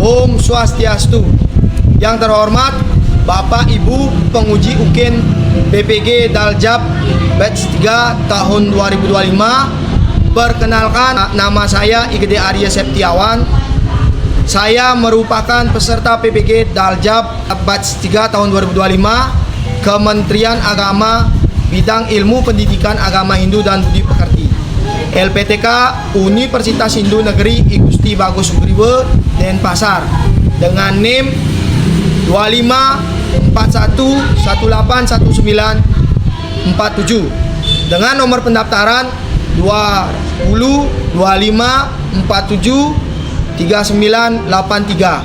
Om Swastiastu. Yang terhormat Bapak Ibu penguji UKIN BPG Daljab batch 3 tahun 2025. Perkenalkan, nama saya Igede Arya Septiawan. Saya merupakan peserta PPG Daljab batch 3 tahun 2025 Kementerian Agama bidang Ilmu Pendidikan Agama Hindu dan Budi Pekerti. LPTK Universitas Hindu Negeri I Gusti Bagus Sugriwe Denpasar dengan NIM 2541181947 dengan nomor pendaftaran 2025473983.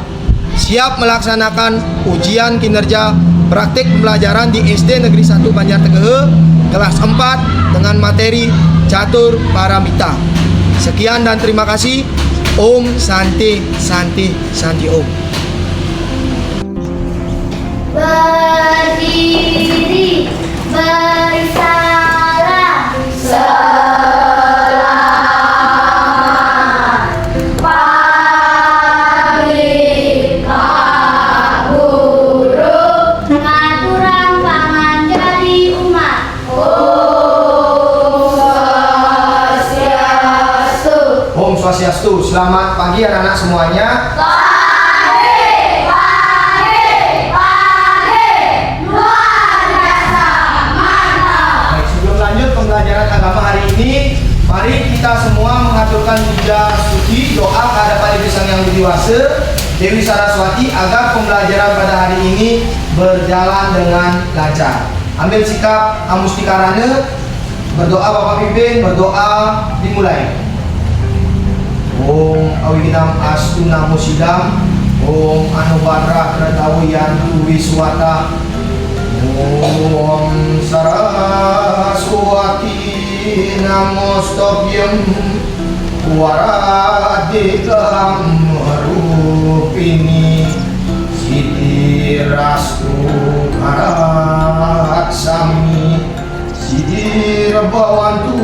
Siap melaksanakan ujian kinerja praktik pembelajaran di SD Negeri 1 Banjartegehe kelas 4 dengan materi catur paramita. Sekian dan terima kasih. Om Santi Santi Santi Om. Berdiri, bersalam, selamat pagi Pak Guru, ngaturan pangan jadi umat. Om Swastiastu. Om Swastiastu. Selamat pagi anak-anak semuanya. Pembelajaran agama hari ini, mari kita semua mengaturkan puja suci doa kehadapan Ibu Sang Yang Widi Wase Dewi Saraswati agar pembelajaran pada hari ini berjalan dengan lancar. Ambil sikap amustikarana, berdoa Bapak Pimpin, berdoa dimulai. Om Awiginam Astu Namo Sidam, Om Anubara Kratawiyan Wiswata, Om Saraswati Namostobyam Waradikam Rupini Sidirastu Karaksami Sidirbawantu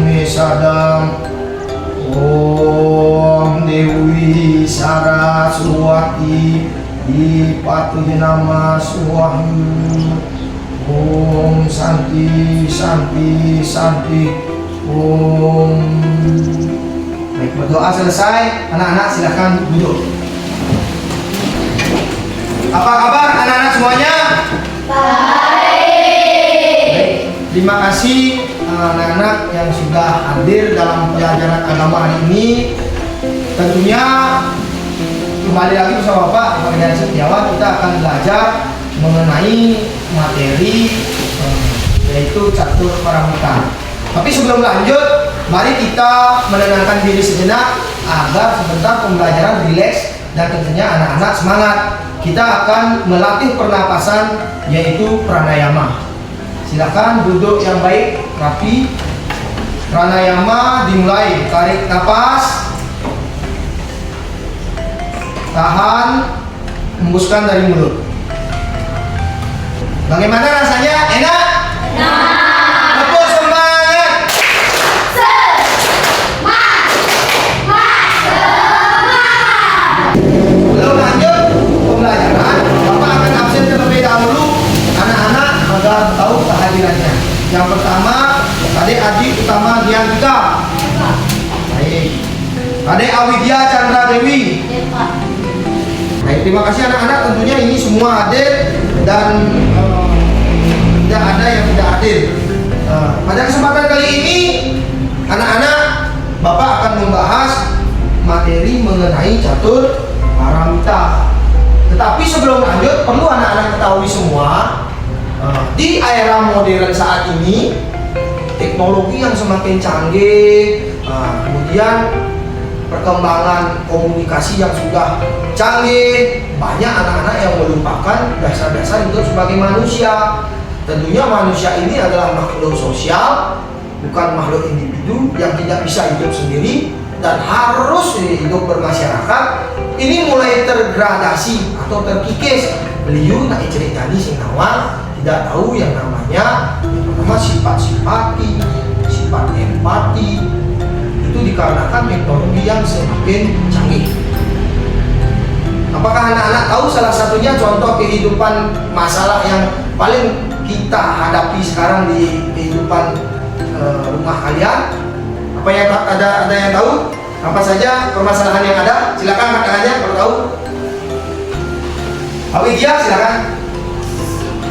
Mesadam. Om Dewi Saraswati Dipatuhi nama Swahyu. Om Santi Santi Santi Om. Baik, berdoa selesai. Anak-anak silakan duduk. Apa kabar anak-anak semuanya? Baik, terima kasih anak-anak yang sudah hadir dalam pelajaran agama hari ini. Tentunya kembali lagi bersama Bapak Arya Septiawan, kita akan belajar mengenai materi yaitu catur paramita. Tapi sebelum lanjut, mari kita menenangkan diri sejenak agar sebentar pembelajaran rileks dan tentunya anak-anak semangat. Kita akan melatih pernapasan yaitu pranayama. Silakan duduk yang baik, rapi. Pranayama dimulai. Tarik napas, tahan, hembuskan dari mulut. Bagaimana rasanya? Enak? Enak. Tepuk semangat. Sebelum lanjut pembelajaran, Bapak akan absen terlebih dahulu anak-anak agar tahu kehadirannya. Yang pertama, adik-adik utama Diantika. Baik. Adik Awidya Chandra Dewi. Baik, terima kasih anak-anak. Tentunya ini semua hadir dan tidak ada yang tidak hadir. Pada kesempatan kali ini, anak-anak, Bapak akan membahas materi mengenai catur paramita. Tetapi sebelum lanjut, perlu anak-anak ketahui semua, di era modern saat ini, teknologi yang semakin canggih, kemudian perkembangan komunikasi yang sudah canggih, banyak anak-anak yang melupakan dasar-dasar hidup sebagai manusia. Tentunya manusia ini adalah makhluk sosial, bukan makhluk individu yang tidak bisa hidup sendiri dan harus hidup bermasyarakat. Ini mulai tergradasi atau terkikis. Beliau tak ceritani sing awal tidak tahu yang namanya sifat-sifati, sifat empati. Itu dikarenakan teknologi yang semakin canggih. Apakah anak-anak tahu salah satunya contoh kehidupan masalah yang paling kita hadapi sekarang di kehidupan rumah kalian? Apa yang ada yang tahu? Apa saja permasalahan yang ada? Silakan kakaknya kalau tahu. Pak Widya silakan.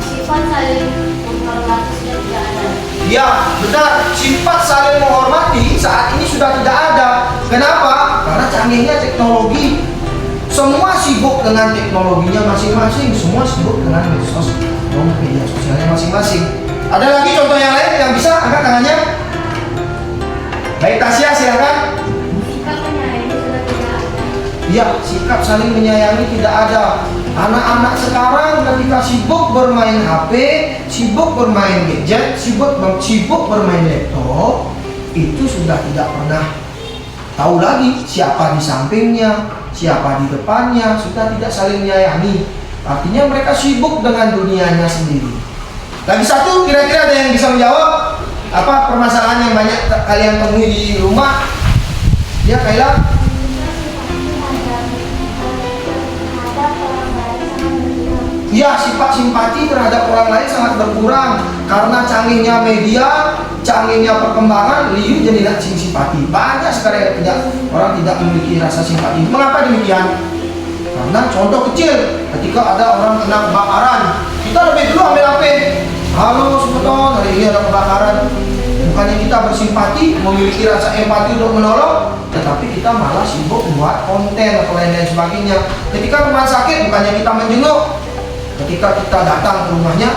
Sifat saling menghormati sudah tidak ada. Ya, benar. Sifat saling menghormati saat ini sudah tidak ada. Kenapa? Karena canggihnya teknologi. Semua sibuk dengan teknologinya masing-masing. Semua sibuk dengan media sosialnya masing-masing. Ada lagi contoh yang lain yang bisa angkat tangannya? Baik, Tasya silakan. Sikap menyayangi sudah tidak ada. Ya, sikap saling menyayangi tidak ada. Anak-anak sekarang ketika sibuk bermain HP, sibuk bermain gadget, sibuk bermain laptop, itu sudah tidak pernah tahu lagi siapa di sampingnya, siapa di depannya, sudah tidak saling menyayangi. Artinya mereka sibuk dengan dunianya sendiri. Lagi satu, kira-kira ada yang bisa menjawab apa permasalahan yang banyak kalian temui di rumah? Ya, Kaila. Ya, sifat simpati terhadap orang lain sangat berkurang karena canggihnya media, canggihnya perkembangan, liu jadi tidak simpati. Banyak sekali orang tidak memiliki rasa simpati. Mengapa demikian? Karena contoh kecil, ketika ada orang kena kebakaran, kita lebih dulu ambil HP. Halo Subeton, hari ini ada kebakaran. Bukannya kita bersimpati, memiliki rasa empati untuk menolong, tetapi kita malah sibuk membuat konten atau lain-lain sebagainya. Ketika teman sakit, bukannya kita menjenguk. Ketika kita datang ke rumahnya,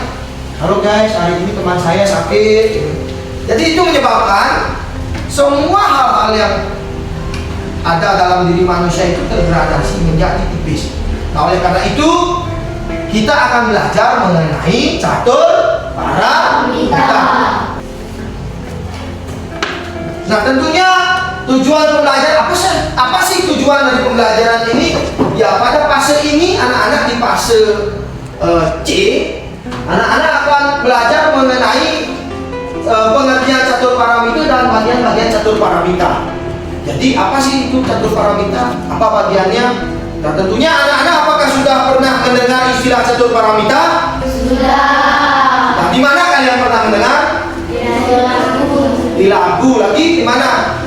halo guys, hari ini teman saya sakit. Jadi itu menyebabkan semua hal-hal yang ada dalam diri manusia itu tergradasi menjadi tipis. Nah, oleh karena itu kita akan belajar mengenai catur paramita. Nah, tentunya tujuan pembelajaran apa sih tujuan dari pembelajaran ini? Ya, pada fase ini anak-anak di fase C, anak-anak akan belajar mengenai pengertian catur paramita dan bagian-bagian catur paramita. Jadi apa sih itu catur paramita? Apa bagiannya? Nah, tentunya anak-anak apakah sudah pernah mendengar istilah catur paramita? Sudah. Nah, di mana kalian pernah mendengar? Di lagu. Lagi di mana?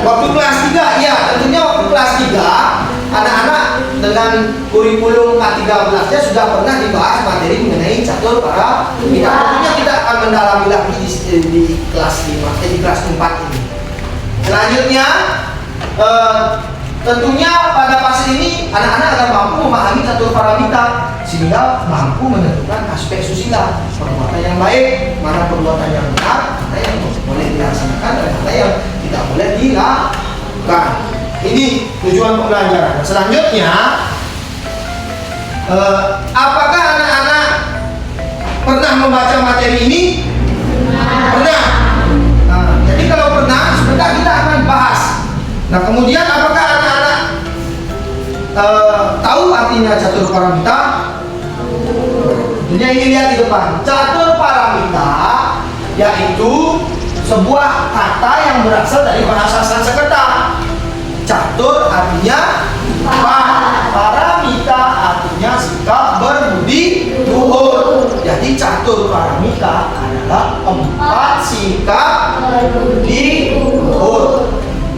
Waktu kelas 3. Ya, tentunya waktu kelas 3 anak-anak dengan kurikulum K13-nya sudah pernah dibahas materi mengenai catur paramita. Tentunya kita akan mendalami lagi di kelas 5, di kelas 4 ini. Selanjutnya, tentunya pada fase ini anak-anak akan mampu memahami catur paramita sehingga mampu menentukan aspek susila, perbuatan yang baik, mana perbuatan yang benar, mana yang boleh dilaksanakan dan mana yang tidak boleh dilakukan. Ini tujuan pembelajaran. Selanjutnya, apakah anak-anak pernah membaca materi ini? Pernah. Nah, jadi kalau pernah, sebentar kita akan bahas. Nah, kemudian apakah anak-anak tahu artinya catur paramita? Tentunya ini lihat di depan. Catur paramita yaitu sebuah kata yang berasal dari bahasa Sanskerta. Catur artinya empat, paramita artinya sikap berbudi luhur. Jadi catur paramita adalah 4 sikap berbudi luhur.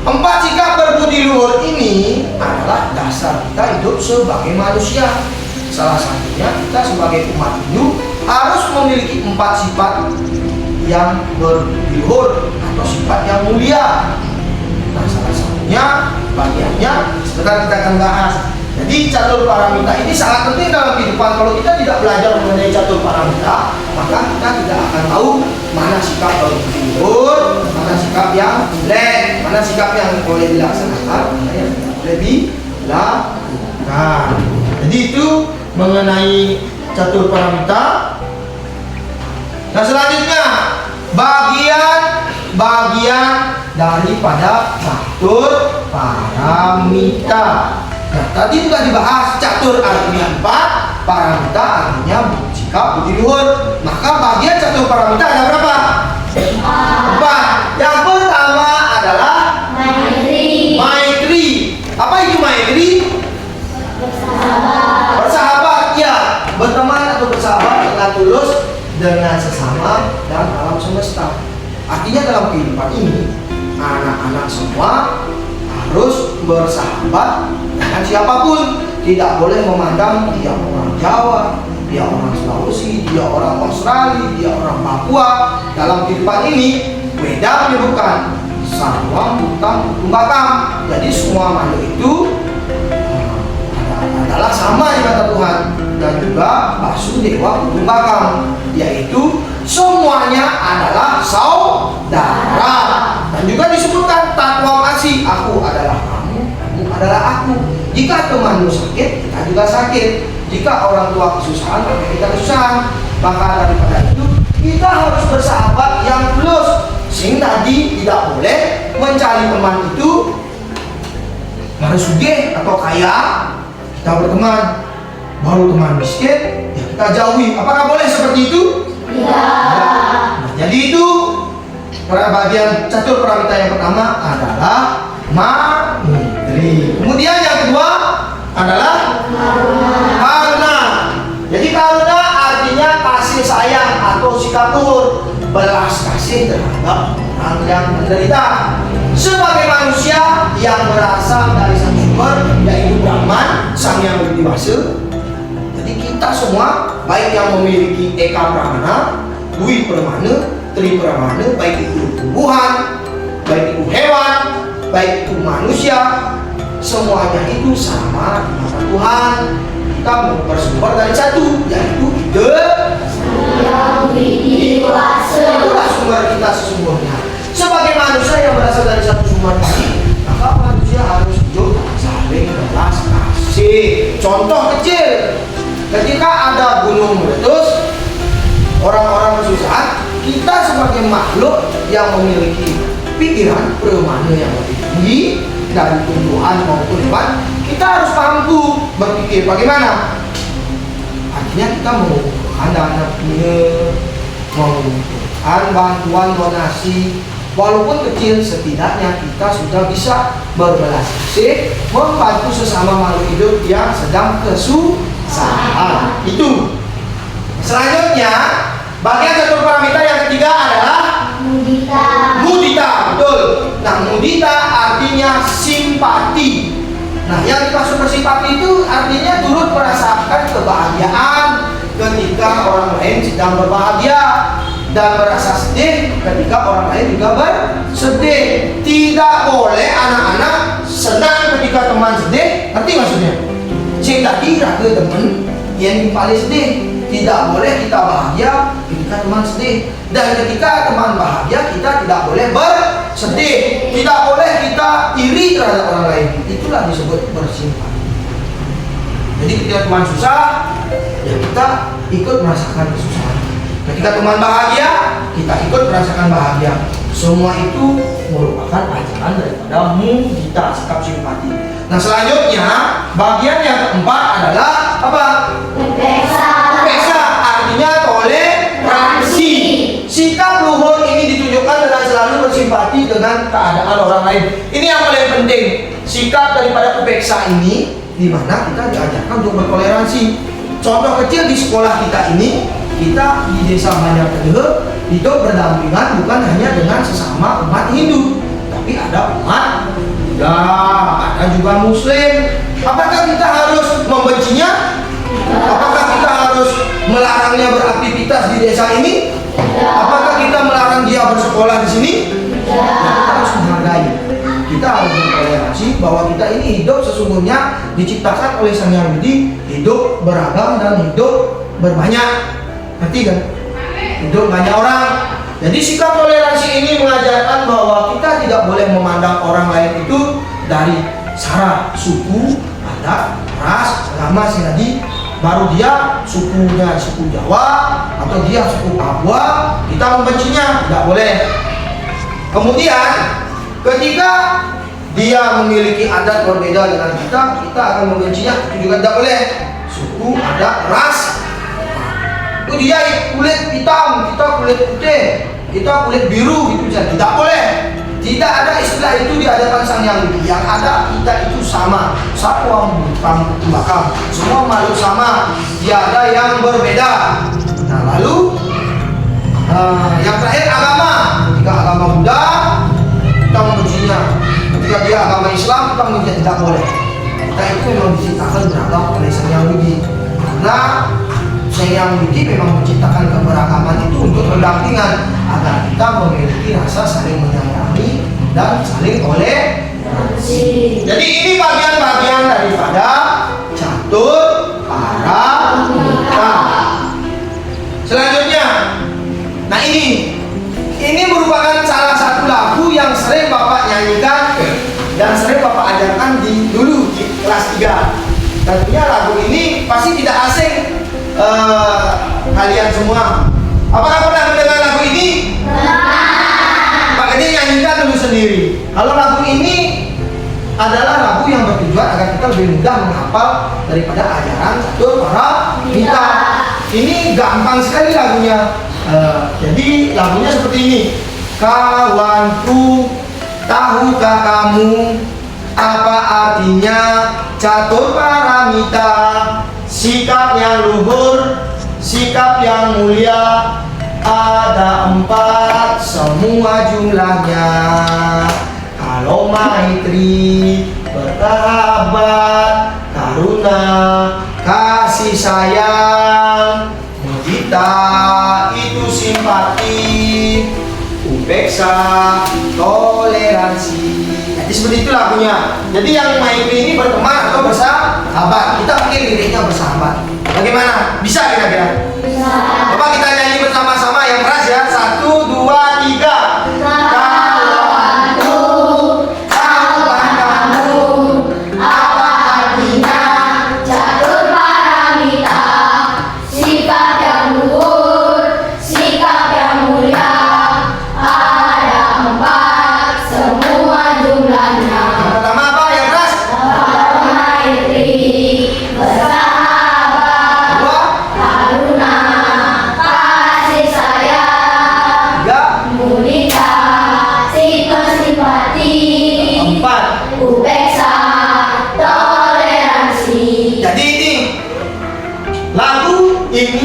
4 sikap berbudi luhur ini adalah dasar kita hidup sebagai manusia. Salah satunya kita sebagai umat Hindu harus memiliki 4 sifat yang berbudi luhur atau sifat yang mulia. Nah, salah satunya bagiannya sebentar kita akan bahas. Jadi catur paramita ini sangat penting dalam kehidupan. Kalau kita tidak belajar mengenai catur paramita, maka kita tidak akan tahu mana sikap berbudi luhur, mana sikap yang jelek, mana sikap yang boleh dilaksanakan, mana yang tidak boleh dilakukan. Jadi itu mengenai catur paramita. Nah, selanjutnya bagian daripada catur paramita. Nah, tadi sudah dibahas catur artinya 4, paramita artinya sikap budi luhur. Maka bagian catur paramita ada berapa? 4. Yang pertama adalah Maitri. Maitri. Apa itu Maitri? bersahabat dengan siapapun. Tidak boleh memandang dia orang Jawa, dia orang Sulawesi, dia orang Australia, dia orang Papua. Dalam kehidupan ini Weda menyebutkan sarwang hutang tumbakam. Jadi semua makhluk itu adalah sama di mata Tuhan. Dan juga Basudewa Kutumbakam, yaitu semuanya adalah saudara. Dan juga disebutkan tatwa kasih, aku adalah kamu, kamu adalah aku. Jika temanmu sakit, kita juga sakit. Jika orang tua kesusahan, maka kita kesusahan. Maka daripada itu kita harus bersahabat yang tulus. Sehingga tidak boleh mencari teman itu harus sugih atau kaya kita berteman. Baru teman miskin ya kita jauhi. Apakah boleh seperti itu? Tidak. Nah, jadi itu bagian catur paramita yang pertama adalah maitri. Kemudian yang kedua adalah karuna. Jadi karuna artinya kasih sayang atau sikap luhur, belas kasih terhadap orang yang menderita. Sebagai manusia yang berasal dari satu sumber, yaitu Brahman, Sang Yang Widi Wase. Jadi kita semua, baik yang memiliki Eka Pramana, Dwi Pramana, Tri Pramana, baik itu tumbuhan, baik itu hewan, baik itu manusia, semuanya itu sama di mata Tuhan. Kita bersumber dari satu, yaitu ide Yang Widi Wase. itulah sumber kita sesungguhnya. Sebagai manusia yang berasal dari satu sumber ini, maka manusia harus hidup saling belas kasih. Contoh kecil, ketika ada gunung meletus, orang-orang kesusahan, kita sebagai makhluk yang memiliki pikiran permana yang lebih tinggi dari tumbuhan maupun hewan, kita harus mampu berpikir bagaimana. Artinya kita mengumpulkan dana punya, mengumpulkan bantuan donasi, walaupun kecil, setidaknya kita sudah bisa berbelas kasih, membantu sesama makhluk hidup yang sedang kesusahan. Itu. Selanjutnya, bagian catur paramita yang ketiga adalah Mudita. mudita. Betul. Nah, mudita artinya simpati. Nah, yang dimaksud bersimpati itu artinya turut merasakan kebahagiaan ketika orang lain sedang berbahagia, dan merasa sedih ketika orang lain juga bersedih. Tidak boleh anak-anak senang ketika teman sedih. Ngerti maksudnya? Saya tadi raga teman yang paling sedih. Tidak boleh kita bahagia ketika teman sedih. Dan ketika teman bahagia, kita tidak boleh bersedih. Tidak boleh kita iri terhadap orang lain. Itulah disebut bersimpati. Jadi ketika teman susah, ya kita ikut merasakan kesusahan. Ketika teman bahagia, kita ikut merasakan bahagia. Semua itu merupakan ajaran daripada mudita, sikap simpati. Nah, selanjutnya bagian yang keempat adalah apa? Pepesa. Pepesa artinya toleransi. Sikap luhur ini ditunjukkan dengan selalu bersimpati dengan keadaan orang lain. Ini yang paling penting. Sikap daripada pepesa ini, di mana kita diajarkan untuk bertoleransi. Contoh kecil di sekolah kita ini, kita di desa Banjar Kedeh hidup berdampingan bukan hanya dengan sesama umat Hindu, tapi ada umat Buddha, ada juga Muslim. Apakah kita harus membencinya? Apakah kita harus melarangnya beraktivitas di desa ini? Apakah kita melarang dia bersekolah di sini? Ya, kita harus menghargai. Kita harus bertoleransi bahwa kita ini hidup sesungguhnya diciptakan oleh Sang Yang Widi, hidup beragam dan hidup berbanyak. Ngerti kan? Hidup banyak orang. Jadi sikap toleransi ini mengajarkan bahwa kita tidak boleh memandang orang lain itu dari syarat suku, adat, ras, agama. Tadi baru dia sukunya suku Jawa atau dia suku Papua, kita membencinya, tidak boleh. Kemudian ketika dia memiliki adat berbeda dengan kita akan membencinya, itu juga tidak boleh. Suku, adat, ras. Dia kulit hitam, kita kulit putih, kita kulit biru, itu bisa tidak boleh. Tidak ada istilah itu di hadapan Sang Yang Widi. Yang ada kita itu sama, satu bakam, semua makhluk sama, tiada yang berbeda. Nah, lalu yang terakhir agama. Ketika agama Buddha, kita membencinya. Ketika ketika dia agama Islam, kita menjadi tidak boleh. Kita itu memang diciptakan beragam oleh Sang Yang Widi. Karena Sang Yang Widi memang menciptakan keberagaman itu untuk berdampingan agar kita memiliki rasa saling menyayangi dan saling toleransi. Jadi ini bagian-bagian daripada catur paramita. Selanjutnya, nah ini merupakan salah satu lagu yang sering Bapak nyanyikan dan sering Bapak ajarkan dulu di kelas 3. Tentunya lagu ini pasti tidak asing kalian semua. Apakah pernah mendengar lagu ini? Pak Gede nyanyikan dulu sendiri. Kalau lagu ini adalah lagu yang bertujuan agar kita lebih mudah menghafal daripada ajaran catur paramita. Ini gampang sekali lagunya. Jadi lagunya seperti ini. Kawanku, tahukah kamu apa artinya catur paramita? Sikap yang luhur, sikap yang mulia, ada 4 semua jumlahnya. Kalau maitri, bersahabat, karuna, kasih sayang, mudita itu simpati, upeksa toleransi. Jadi seperti itu lagunya. Jadi yang maitri ini berteman atau bersahabat. Kita pakai liriknya bersahabat. Bagaimana? Bisa kira-kira? Bisa. Coba kita nyanyi bersama-sama yang keras ya. 1, 2, 3.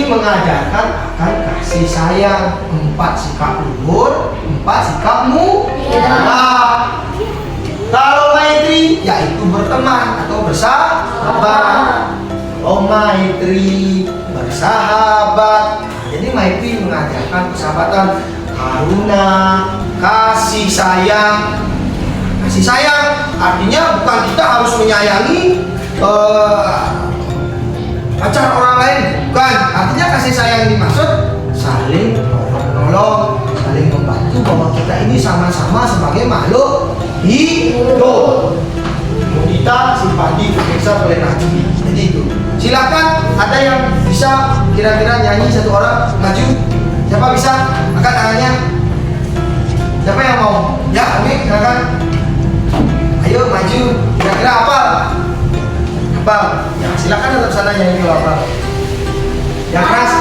Mengajarkan akan kasih sayang, 4 sikap luhur, 4 sikap mulia. Kalau maitri yaitu berteman atau bersahabat. Oh maitri bersahabat. Jadi maitri mengajarkan persahabatan, karuna, kasih sayang. Kasih sayang artinya bukan kita harus menyayangi pacar orang lain, bukan. Artinya kasih sayang ini maksud saling menolong, saling membantu bahwa kita ini sama-sama sebagai makhluk hidup. Kita simpati, periksa, toleransi. Jadi itu. Silakan ada yang bisa kira-kira nyanyi 1 orang maju. Siapa bisa? Angkat tangannya. Siapa yang mau? Ya, Umi, silakan. Ayo maju. Kira-kira apa? Bang, ya silakan tetap sana nyanyi dulu apa? Yang keras.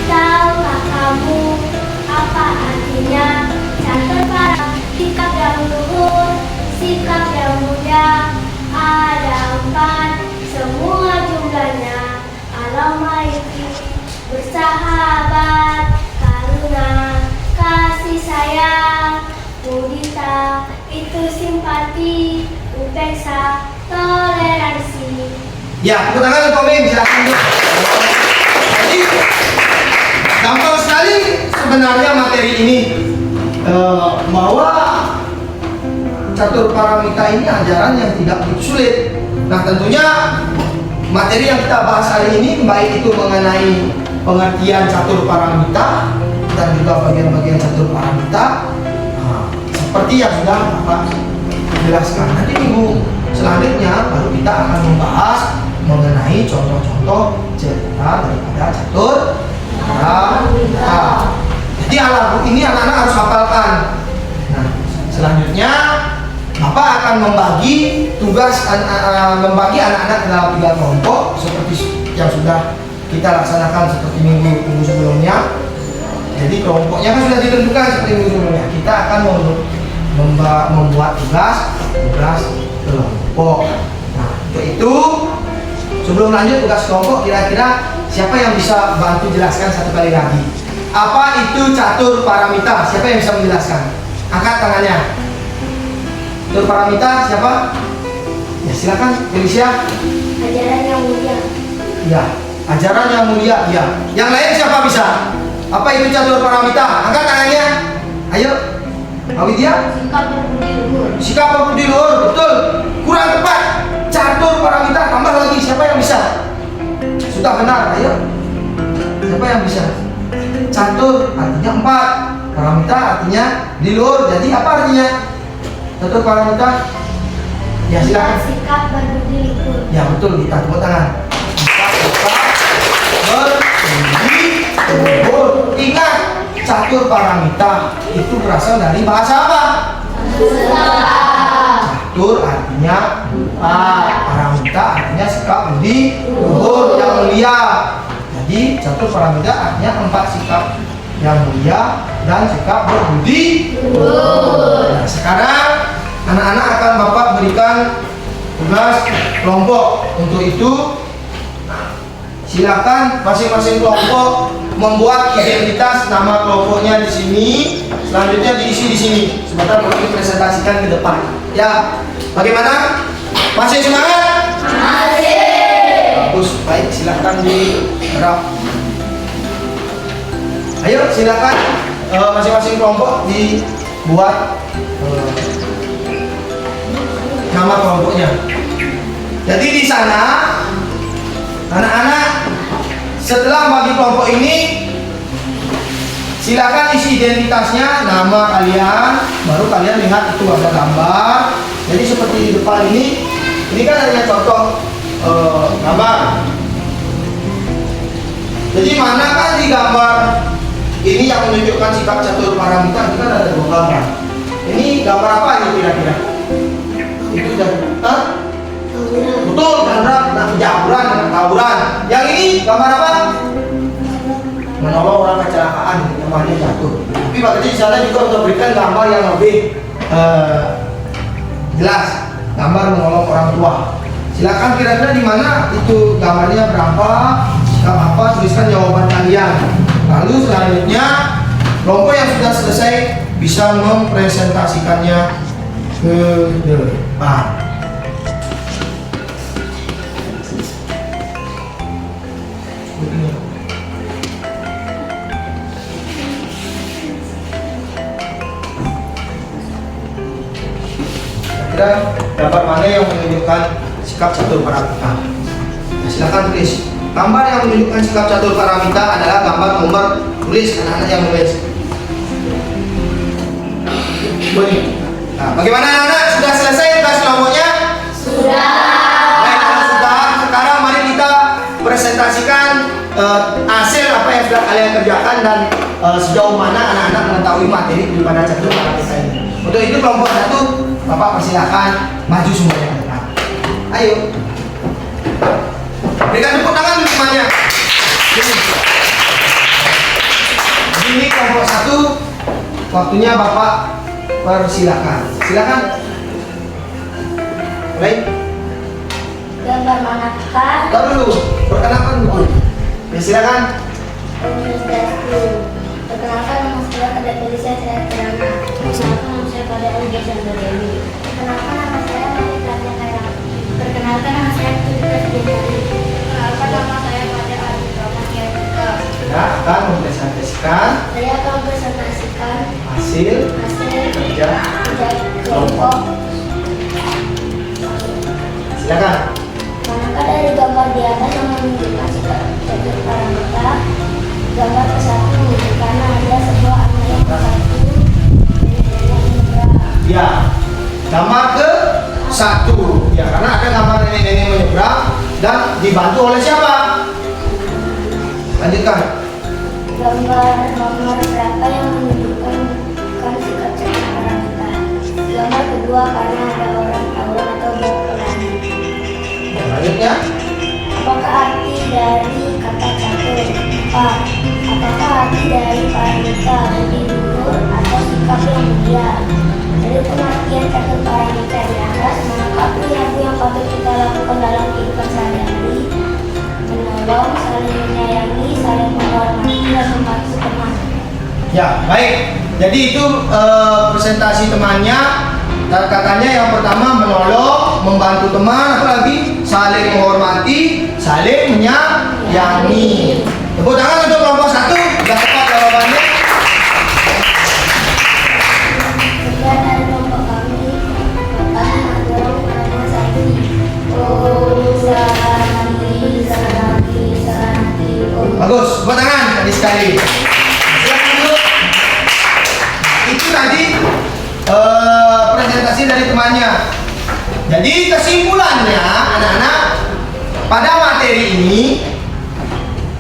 Tahukah kamu apa artinya catur paramita? Sikap yang luhur, sikap yang mulia, ada 4 semua jumlahnya. Kalau maitri, bersahabat, karuna, kasih sayang, mudita itu simpati, upeksa toleransi. Ya, tepuk tangan untuk Mim, silakan. Jadi gampang sekali sebenarnya materi ini, bahwa catur paramita ini ajaran yang tidak begitu sulit. Nah tentunya materi yang kita bahas hari ini baik itu mengenai pengertian catur paramita dan juga bagian-bagian catur paramita, seperti yang sudah Bapak jelaskan. Nanti minggu selanjutnya baru kita akan membahas mengenai contoh-contoh cerita daripada catur paramita. Jadi lagu ini anak-anak harus hafalkan. Nah, selanjutnya Bapak akan membagi tugas, membagi anak-anak dalam 3 kelompok seperti yang sudah kita laksanakan seperti minggu sebelumnya. Jadi kelompoknya kan sudah ditentukan seperti minggu sebelumnya. Kita akan membuat tugas kelompok. Nah, itu sebelum lanjut tugas kelompok, kira-kira siapa yang bisa bantu jelaskan 1 kali lagi? Apa itu catur paramita? Siapa yang bisa menjelaskan? Angkat tangannya. Catur paramita siapa? Ya silakan, Felicia. Ajaran yang mulia. Ya, ajaran yang mulia. Ya. Yang lain siapa bisa? Apa itu catur paramita? Angkat tangannya. Ayo. Awidya. Sikap berbudi luhur. Sikap berbudi luhur, betul. Kurang tepat. Catur paramita, tambah lagi. Siapa yang bisa? Sudah benar, ayo. Siapa yang bisa? Catur artinya 4, paramita artinya di luhur. Jadi apa artinya? Catur paramita. Ya silakan. Sikap berbudi luhur. Ya betul, kita tepuk tangan. Sikap berbudi luhur. Ingat, catur paramita itu berasal dari bahasa apa? Catur artinya 4, paramita artinya sikap budi luhur yang mulia. Jadi catur paramita artinya 4 sikap yang mulia dan sikap berbudi luhur. Nah, sekarang anak-anak akan Bapak berikan tugas kelompok. Untuk itu silakan masing-masing kelompok membuat identitas nama kelompoknya di sini. Selanjutnya diisi di sini. Sebentar kami presentasikan ke depan. Ya, bagaimana? Masih semangat? Masih. Bagus, baik. Silakan digerak. Ayo, silakan masing-masing kelompok dibuat nama kelompoknya. Jadi di sana anak-anak setelah bagi kelompok ini silakan isi identitasnya, nama kalian, baru kalian lihat itu ada gambar. Jadi seperti di depan ini kan hanya contoh gambar. Jadi mana kan di gambar ini yang menunjukkan sikap catur paramita, kita ada 2 gambar. Ini gambar apa ini kira-kira? Itu betul, jaburan, tawuran. Yang ini gambar apa? Menolong orang kecelakaan, namanya jatuh. Tapi Pak Kecil sana juga untuk berikan gambar yang lebih jelas, gambar menolong orang tua. Silakan kira-kira di mana itu gambarnya, berapa, sikap apa, tuliskan jawaban kalian. Lalu selanjutnya kelompok yang sudah selesai bisa mempresentasikannya ke depan. Kira gambar mana yang menunjukkan sikap catur paramita? Nah, silakan tulis. Gambar yang menunjukkan sikap catur paramita adalah gambar nomor, tulis, anak-anak yang nulis. Nah, bagaimana anak-anak? Sudah selesai tugas kelompoknya? Sudah. Baik, kalau sudah, sekarang mari kita presentasikan hasil apa yang sudah kalian kerjakan dan sejauh mana anak-anak mengetahui materi daripada catur paramita ini. Untuk itu kelompok 1, Bapak persilakan maju semuanya ke depan. Ayo. Berikan tepuk tangan untuk semuanya. Ini kelompok 1, waktunya Bapak persilakan. Silakan. Mulai. Gambar manakah? Tahu dulu, perkenalkan dulu. Ya silakan. Perkenalkan nama saya pada Felicia Cerana. Perkenalkan nama saya pada Olga Chandra-Dewi. Perkenalkan nama saya Mari Pratia Kairang. Perkenalkan nama saya Putri Presiden. Perkenalkan nama saya pada Adi Pramudia. Kita akan mempresentasikan Saya akan mempresentasikan hasil kerja kelompok. Silakan. Manakah dari gambar di atas yang menunjukkan sikap catur paramita? Gambar ke-1 menunjukkan ada sebuah anak yang bersatu yang menyeberang. Ya, gambar ke-1. Ya, karena ada gambar nenek-nenek menyeberang dan dibantu oleh siapa? Lanjutkan. Gambar nomor berapa yang menunjukkan sikap catur paramita? Gambar kedua karena ada orang tawuran atau berkelahi. Ya, lanjutnya. Apakah arti dari kata catur? 4. Apakah arti dari paramita budi luhur atau sikap yang mulia? Dari pengertian catur paramita di atas, manakah perilaku yang patut kita lakukan dalam kehidupan sehari-hari? Menolong, saling menyayangi, saling menghormati, dan membantu teman. Ya, baik. Jadi itu presentasi temannya. Dan katanya yang pertama menolong, membantu teman, apalagi saling menghormati, saling menyayangi. Tepuk tangan untuk kelompok 1. Sudah tepat jawabannya. Kemudian dari kelompok kami, kami mendorong nama Saiki. Oh, Sanaki, oh. Bagus, tepuk tangan tadi sekali. Silakan dulu. Itu tadi presentasi dari temannya. Jadi kesimpulannya anak-anak, pada materi ini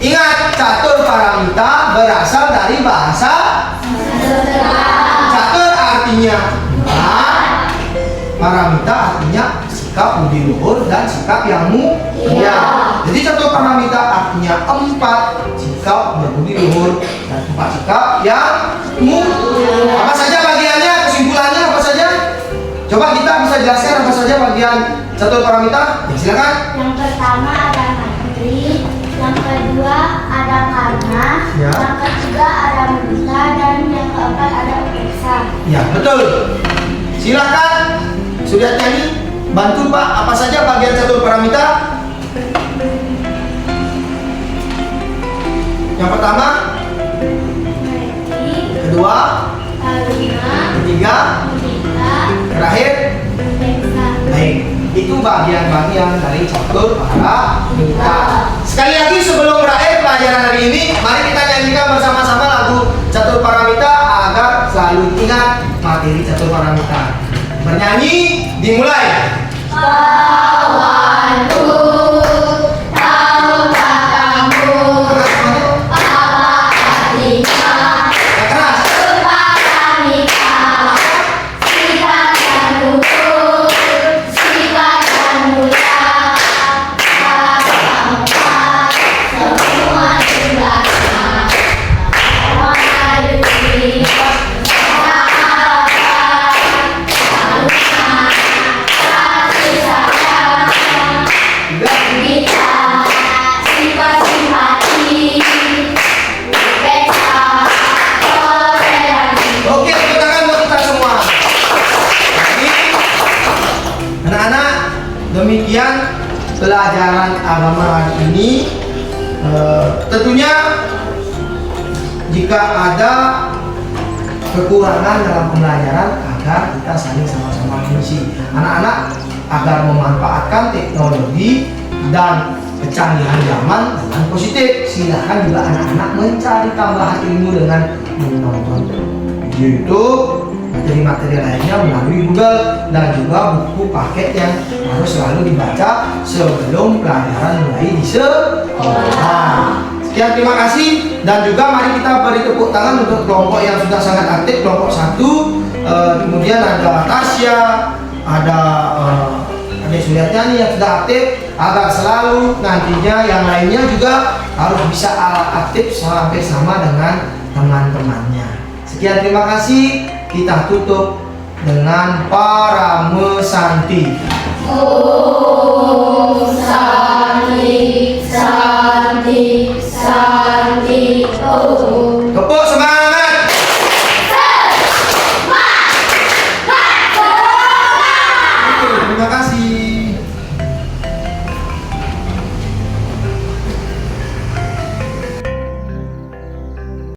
ingat catur paramita berasal dari bahasa catur artinya paramita artinya sikap budi luhur dan sikap yang mulia. Jadi catur paramita artinya 4 sikap berbudi luhur dan 4 sikap yang mulia. Apa saja bagiannya? Kesimpulannya apa saja? Coba kita bisa jelaskan apa saja bagian catur paramita? Ya, silakan. Yang pertama ada materi, yang kedua ada karna, Ya. yang ketiga ada mulia, dan yang keempat ada upeksa. Ya, betul. Silakan Suryatnyani, bantu Pak, apa saja bagian catur paramita? Yang pertama, Materi, kedua, karuna, ketiga, mulia, terakhir. upeksa. Baik, itu bagian-bagian dari catur paramita. Sekali lagi sebelum berakhir pelajaran hari ini, mari kita nyanyikan bersama-sama lagu catur paramita agar selalu ingat materi catur paramita. Bernyanyi dimulai. Kawanku, tahukah kamu apa artinya Yang keras. paramita? Sikap yang luhur, sikap yang mulia, empat semua jumlahnya. Mengadu diri, sahabat, kasih sayang, Tiga. kita sifat simpati, upeksa, toleransi. Oke, tepuk tangan buat kita semua. Jadi, anak-anak, demikian pelajaran agama hari ini. Tentunya jika ada kekurangan dalam pembelajaran, agar kita saling sama-sama mengisi anak-anak agar memanfaatkan teknologi dan kecanggihan zaman dengan positif. Silakan juga anak-anak mencari tambahan ilmu dengan menonton YouTube, materi-materi lainnya melalui Google, dan juga buku paket yang harus selalu dibaca sebelum pelajaran mulai di sekolah. Sekian, terima kasih, dan juga mari kita beri tepuk tangan untuk kelompok yang sudah sangat aktif, kelompok 1. Kemudian ada Tasya, ada Adik Suryatnyani yang sudah aktif, agar selalu nantinya yang lainnya juga harus bisa aktif sampai sama dengan teman-temannya. Sekian, terima kasih. Kita tutup dengan Paramesanti. Om Santi, Santi, Santi, Om. Tepuk semangat.